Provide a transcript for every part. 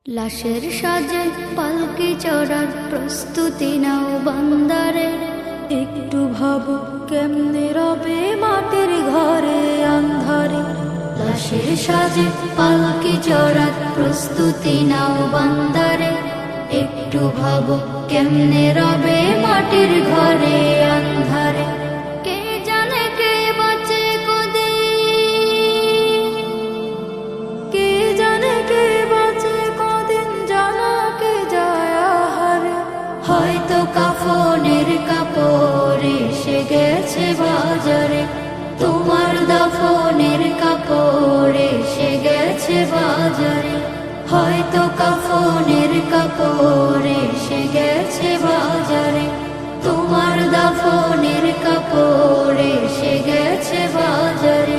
লাশের সাজে পালকি চড়ার প্রস্তুতি নাও বান্দারে। একটু ভাবো কেমনে রবে মাটির ঘরে আন্ধারে। লাশের সাজে পালকি চড়ার প্রস্তুতি নাও বান্দারে। একটু ভাবো কেমনে রবে মাটির ঘরে আন্ধারে। কে জানে কে বাঁচে কদিন, কে জানে কে বাঁচে কদিন, জানা কে যায় আহারে। হয়তো কাফনের কাপড় এসে গেছে বাজারে, তোমার দাফনের কাপড় এসে গেছে বাজারে। হয়তো কাফনের কাপড় এসে গেছে বাজারে, তোমার দাফনের কাপড় এসে গেছে বাজারে।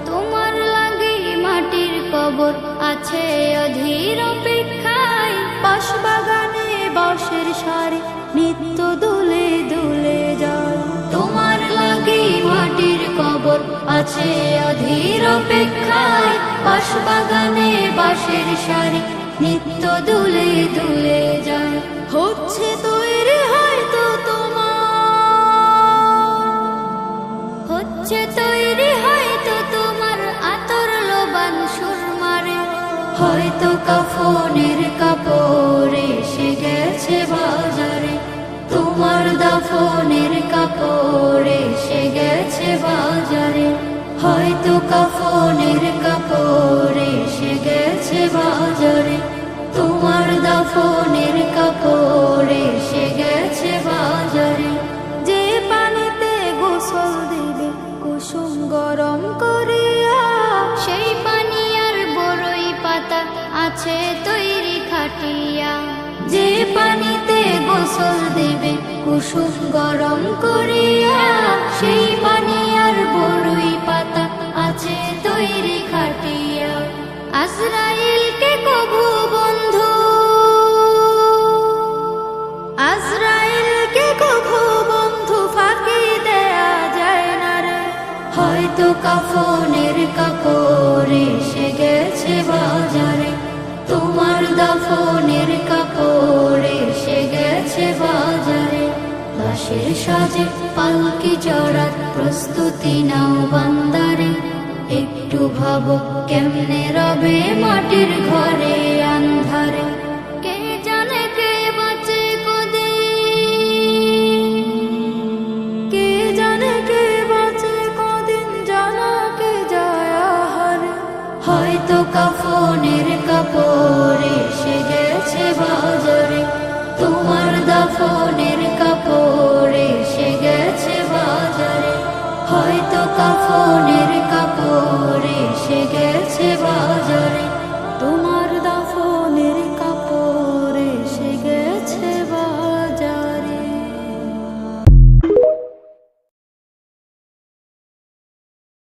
তোমার লাগি মাটির কবর আছে অধীর অপেক্ষায়, বাঁশ বাগানে বাঁশের সারি নিত্য দুলে দুলে যায়। তোমার লাগি মাটির কবর আছে অধীর অপেক্ষায়, বাঁশ বাগানে বাঁশের সারি নিত্য দুলে দুলে যায়। হচ্ছে তৈরি হয়তো তোমার, হচ্ছে তৈরি হয়তো তোমার আতর লোবান সুরমারে। হয়তো কাফনের কাপড় এসে গেছে বাজারে, তোমার দাফনের কাপড় এসে গেছে বাজারে। হয়তো কাফনের কাপড় এসে গেছে বাজারে, তোমার দাফনের কাপড় এসে গেছে বাজারে। যে পানিতে গোসল দিবে কুসুম গরম করিয়া, সেই পানি আর বড়ই পাতা আছে তৈরি খাটিয়া। যে পানিতে গোসল দিবে কুসুম গরম করিয়া, সেই পানি আর বড়ই পাতা আছে তৈরি খাটিয়া। আজরাইলকে কবু বন্ধু, আজরাইলকে কবু বন্ধু ফাঁকি দেয়া যায় না রে। হয়তো কাফনের কাপড় এসে গেছে বাজারে, তোমার দাফনের কাপড় এসে গেছে বাজারে। লাশের সাজে পালকি চড়ার প্রস্তুতি নাও বান্দারে। একটু ভাবো কেমনে রবে মাটির ঘরে আন্ধারে। কে জানে কে বাঁচে কদিন, কে জানে কে বাঁচে কদিন, জানা কে যায় আহারে। হয়তো কাফনের কাপড় এসে গেছে বাজারে, তোমার দাফনের কাপড় এসে গেছে বাজারে। হয়তো কাফনের কাপড় এসে গেছে বাজারে,